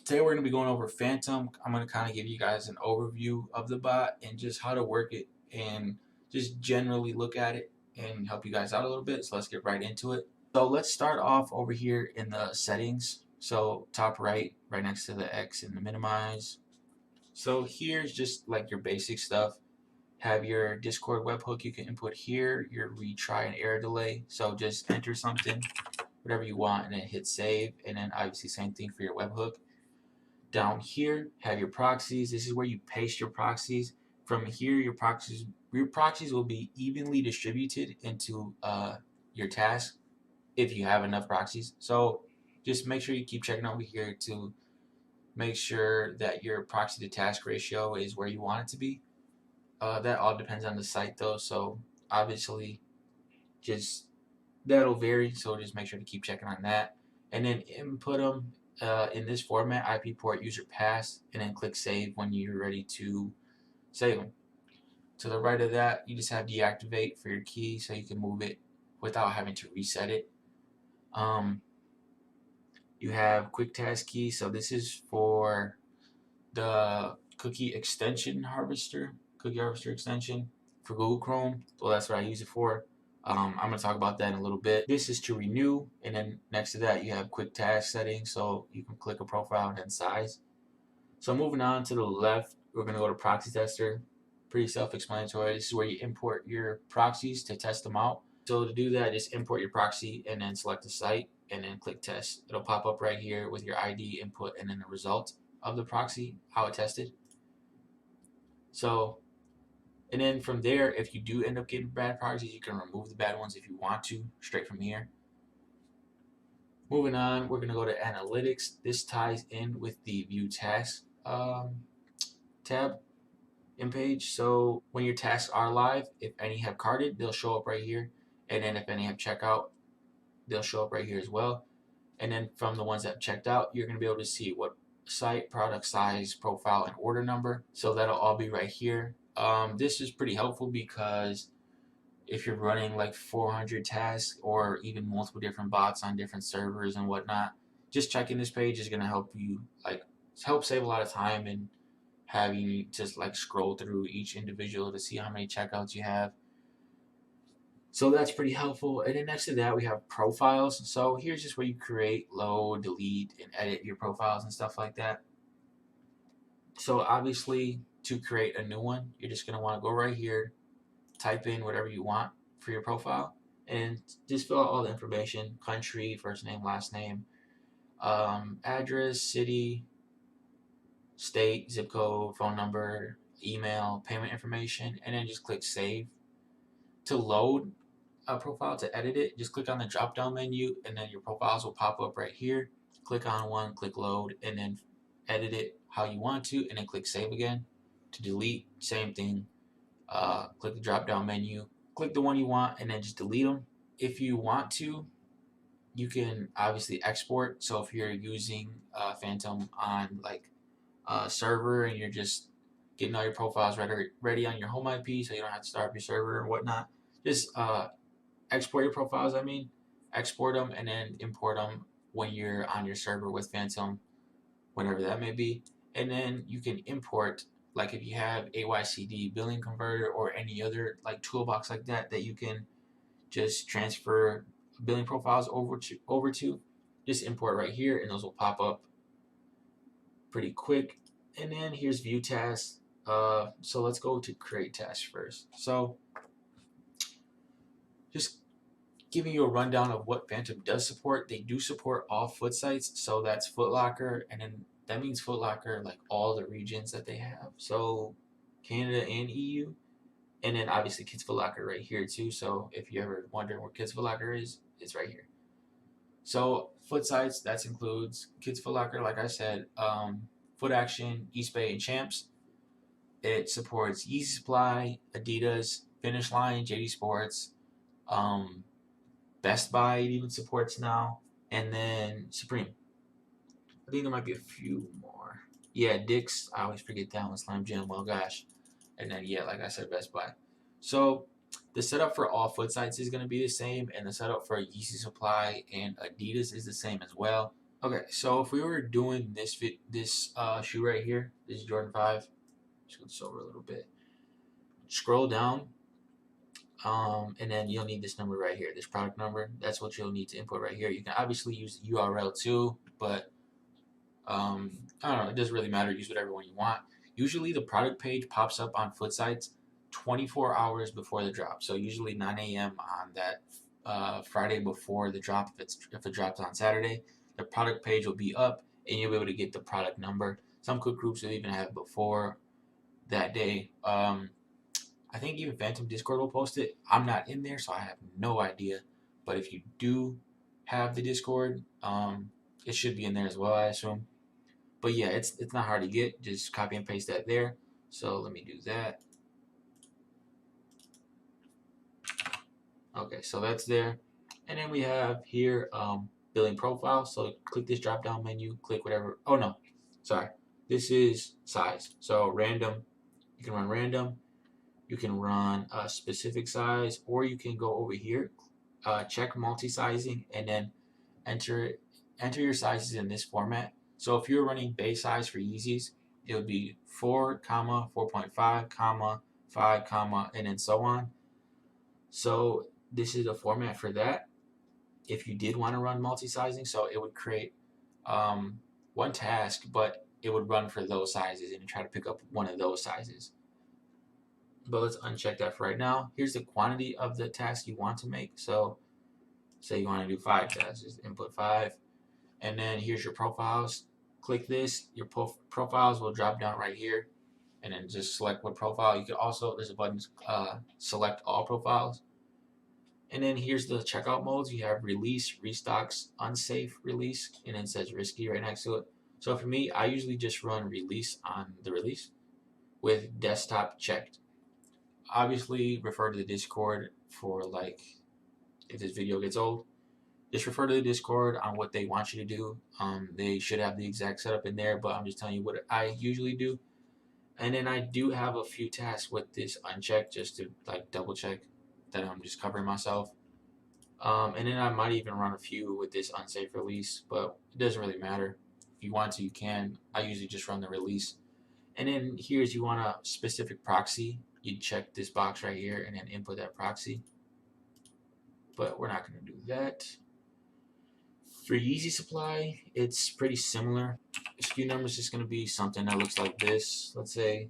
Today we're going to be going over Phantom. I'm going to kind of give you guys an overview of the bot and just how to work it and just generally look at it and help you guys out a little bit. So let's get right into it. So let's start off over here in the settings. So top right, right next to the X and the minimize. So here's just like your basic stuff. Have your Discord webhook you can input here, your retry and error delay. So just enter something, whatever you want, and then hit save. And then obviously same thing for your webhook. Down here, have your proxies. This is where you paste your proxies. From here, your proxies will be evenly distributed into your task if you have enough proxies. So just make sure you keep checking over here to make sure that your proxy to task ratio is where you want it to be. That all depends on the site though, so obviously just that'll vary, so just make sure to keep checking on that. And then input them in this format, IP port, user pass, and then click save when you're ready to save them. To the right of that, you just have deactivate for your key so you can move it without having to reset it. You have quick task key, so this is for the cookie harvester extension for Google Chrome. So that's what I use it for. I'm going to talk about that in a little bit. This is to renew, and then next to that you have quick task settings, so you can click a profile and then size. So moving on to the left, we're going to go to proxy tester. Pretty self-explanatory. This is where you import your proxies to test them out. So to do that, just import your proxy and then select the site and then click test. It'll pop up right here with your ID input and then the result of the proxy, how it tested. So, and then from there, if you do end up getting bad proxies, you can remove the bad ones if you want to, straight from here. Moving on, we're going to go to analytics. This ties in with the view tasks tab in page. So when your tasks are live, if any have carded, they'll show up right here. And then if any have checkout, they'll show up right here as well. And then from the ones that have checked out, you're going to be able to see what site, product size, profile, and order number. So that'll all be right here. This is pretty helpful because if you're running like 400 tasks or even multiple different bots on different servers and whatnot, just checking this page is going to help you help save a lot of time and having you just like scroll through each individual to see how many checkouts you have. So that's pretty helpful. And then next to that, we have profiles. So here's just where you create, load, delete, and edit your profiles and stuff like that. So obviously, to create a new one, you're just going to want to go right here, type in whatever you want for your profile, and just fill out all the information: country, first name, last name, address, city, state, zip code, phone number, email, payment information, and then just click save. To load a profile, to edit it, just click on the drop down menu and then your profiles will pop up right here. Click on one, click load, and then edit it how you want to, and then click save again. To delete, same thing. Click the drop down menu, click the one you want, and then just delete them. If you want to, you can obviously export. So if you're using Phantom on like a server and you're just getting all your profiles ready on your home IP, so you don't have to start up your server and whatnot, just export your profiles. Export them and then import them when you're on your server with Phantom, whenever that may be. And then you can import, like if you have AYCD billing converter or any other like toolbox like that you can just transfer billing profiles over to, just import right here and those will pop up pretty quick. And then here's view tasks. So let's go to create tasks first. So just giving you a rundown of what Phantom does support. They do support all foot sites, so that's Foot Locker, and then that means Foot Locker like all the regions that they have. So Canada and EU, and then obviously Kids Foot Locker right here too. So if you ever wonder where Kids Foot Locker is, it's right here. So foot sites, that includes Kids Foot Locker, like I said, Foot Action, Eastbay, and Champs. It supports Yeezy Supply, Adidas, Finish Line, JD Sports, Best Buy it even supports now, and then Supreme. I think there might be a few more. Yeah, Dick's, I always forget that one, Slam Jim, well gosh. And then yeah, like I said, Best Buy. So the setup for all foot sites is going to be the same, and the setup for Yeezy Supply and Adidas is the same as well. Okay, so if we were doing this shoe right here, this Jordan 5, just go this over a little bit. Scroll down, and then you'll need this number right here, this product number. That's what you'll need to input right here. You can obviously use the URL too, but I don't know, it doesn't really matter. Use whatever one you want. Usually the product page pops up on Footsites 24 hours before the drop. So usually 9 a.m. on that Friday before the drop. If it drops on Saturday, the product page will be up and you'll be able to get the product number. Some cook groups will even have before that day. I think even Phantom Discord will post it. I'm not in there, so I have no idea. But if you do have the Discord, it should be in there as well, I assume. But yeah, it's not hard to get. Just copy and paste that there. So let me do that. Okay, so that's there. And then we have here billing profile. So click this drop down menu, click whatever. Oh no, sorry. This is size. So random, you can run random. You can run a specific size, or you can go over here, check multi-sizing, and then enter your sizes in this format. So if you're running base size for Yeezys, it would be 4, 4.5, 5, and then so on. So this is the format for that. If you did want to run multi-sizing, so it would create one task, but it would run for those sizes, and you try to pick up one of those sizes. But let's uncheck that for right now. Here's the quantity of the task you want to make. So say you want to do 5 tasks, just input 5. And then here's your profiles. Click this. Your profiles will drop down right here. And then just select what profile. You can also, there's a button, select all profiles. And then here's the checkout modes. You have release, restocks, unsafe release, and then it says risky right next to it. So for me, I usually just run release on the release with desktop checked. Obviously, refer to the Discord for like if this video gets old. Just refer to the Discord on what they want you to do. They should have the exact setup in there, but I'm just telling you what I usually do. And then I do have a few tasks with this unchecked just to like double check that I'm just covering myself. And then I might even run a few with this unsafe release, but it doesn't really matter. If you want to, you can. I usually just run the release. And then here's you want a specific proxy. You check this box right here and then input that proxy. But we're not going to do that. For Yeezy Supply, it's pretty similar. SKU number is just going to be something that looks like this. Let's say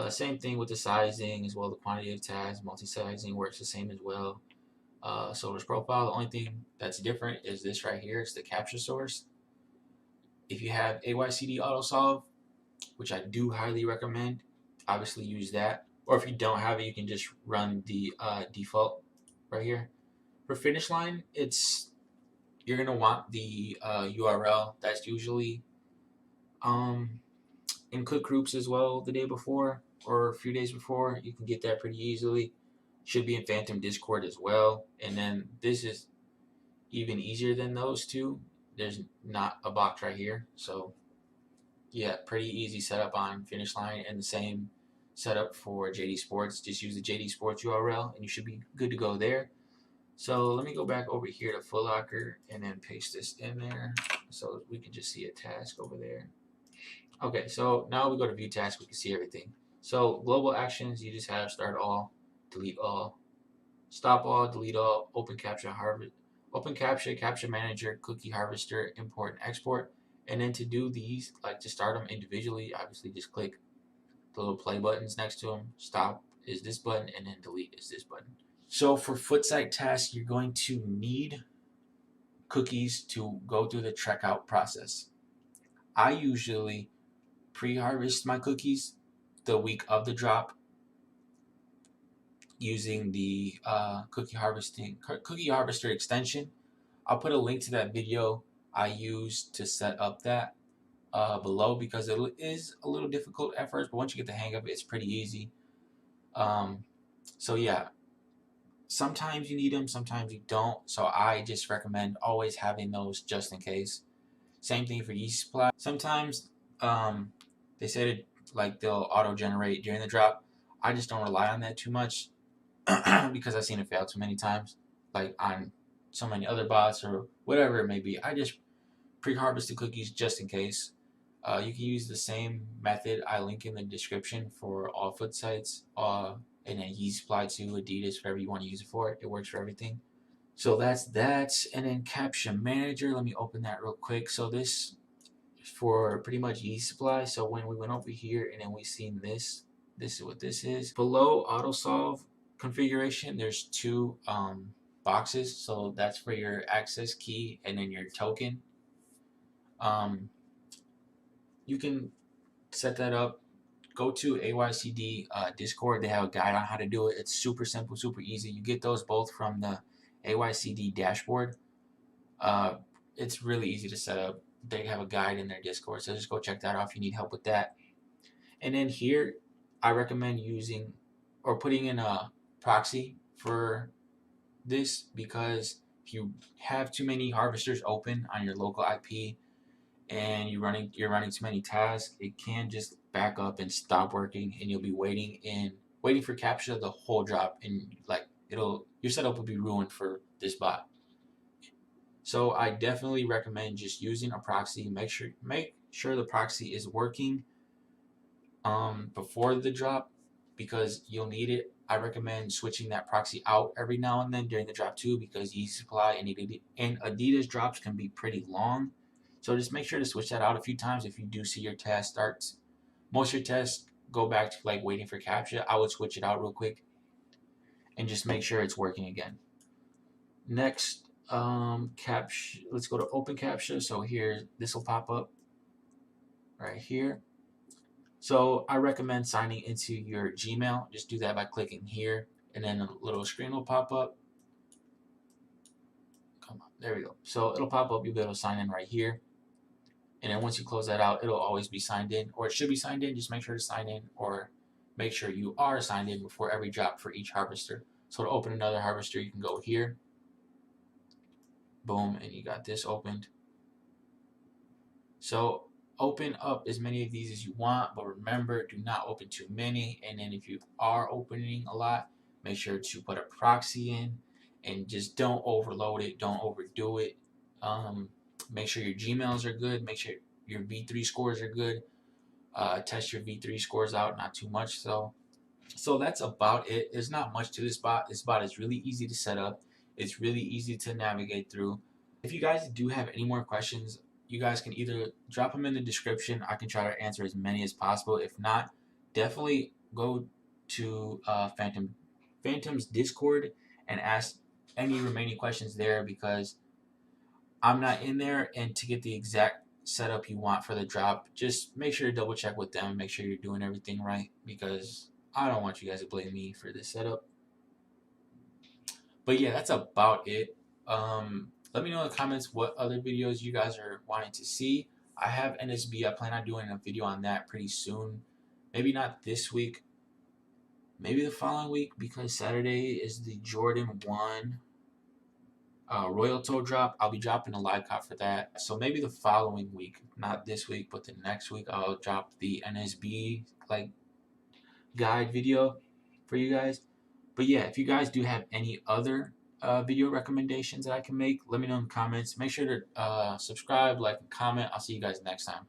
same thing with the sizing as well. The quantity of tags, multi-sizing works the same as well. Source profile, the only thing that's different is this right here. It's the capture source. If you have AYCD AutoSolve, which I do highly recommend, obviously use that. Or if you don't have it, you can just run the default right here. For Finish Line, you're gonna want the URL that's usually in cook groups as well the day before or a few days before. You can get that pretty easily. Should be in Phantom Discord as well. And then this is even easier than those two. There's not a box right here, so yeah, pretty easy setup on Finish Line, and the same setup for JD Sports. Just use the JD Sports URL and you should be good to go there. So let me go back over here to Foot Locker and then paste this in there so we can just see a task over there. Okay, so now we go to view task, we can see everything. So global actions, you just have start all, delete all, stop all, delete all, open capture, harvest, open capture, capture manager, cookie harvester, import and export. And then to do these, like to start them individually, obviously just click the little play buttons next to them. Stop is this button, and then delete is this button. So for Footsite tasks, you're going to need cookies to go through the checkout process. I usually pre-harvest my cookies the week of the drop using the cookie harvester extension. I'll put a link to that video I used to set up that below, because it is a little difficult at first, but once you get the hang of it, it's pretty easy. So yeah, sometimes you need them, sometimes you don't. So I just recommend always having those just in case. Same thing for Yeezy Supply. Sometimes they said like they'll auto-generate during the drop. I just don't rely on that too much because I've seen it fail too many times, like on so many other bots or whatever it may be. I just pre-harvested cookies just in case. You can use the same method I link in the description for all foot sites, and then Yeezy Supply too, Adidas, whatever you want to use it for. It works for everything. So that's that. And then Caption Manager, let me open that real quick. So this is for pretty much Yeezy Supply. So when we went over here and then we seen this is what this is. Below AutoSolve configuration, there's two boxes. So that's for your access key and then your token. You can set that up. Go to AYCD Discord. They have a guide on how to do it. It's super simple, super easy. You get those both from the AYCD dashboard. It's really easy to set up. They have a guide in their Discord, so just go check that out if you need help with that. And then here, I recommend using or putting in a proxy for this, because if you have too many harvesters open on your local IP and you're running too many tasks, it can just back up and stop working, and you'll be waiting for CAPTCHA the whole drop, and like your setup will be ruined for this bot. So I definitely recommend just using a proxy. Make sure the proxy is working before the drop, because you'll need it. I recommend switching that proxy out every now and then during the drop too, because Yeezy Supply and Adidas drops can be pretty long. So just make sure to switch that out a few times if you do see your test starts. Most of your tests go back to like waiting for CAPTCHA. I would switch it out real quick and just make sure it's working again. Next, CAPTCHA. Let's go to Open CAPTCHA. So here, this will pop up right here. So I recommend signing into your Gmail. Just do that by clicking here, and then a little screen will pop up. Come on, there we go. So it'll pop up. You'll be able to sign in right here. And then once you close that out, it'll always be signed in, or it should be signed in. Just make sure to sign in, or make sure you are signed in before every drop for each harvester. So to open another harvester, you can go here. Boom, and you got this opened. So open up as many of these as you want, but remember, do not open too many. And then if you are opening a lot, make sure to put a proxy in, and just don't overload it, don't overdo it. Make sure your Gmails are good. Make sure your V3 scores are good. Test your V3 scores out, not too much. So that's about it. There's not much to this bot. This bot is really easy to set up. It's really easy to navigate through. If you guys do have any more questions, you guys can either drop them in the description. I can try to answer as many as possible. If not, definitely go to Phantom's Discord and ask any remaining questions there, because I'm not in there, and to get the exact setup you want for the drop, just make sure to double check with them, make sure you're doing everything right, because I don't want you guys to blame me for this setup. But yeah, that's about it. Let me know in the comments what other videos you guys are wanting to see. I have NSB. I plan on doing a video on that pretty soon. Maybe not this week, maybe the following week, because Saturday is the Jordan 1 Royal Toe drop. I'll be dropping a live cop for that. So maybe the following week, not this week, but the next week, I'll drop the NSB like guide video for you guys. But yeah, if you guys do have any other video recommendations that I can make, let me know in the comments. Make sure to subscribe, like, and comment. I'll see you guys next time.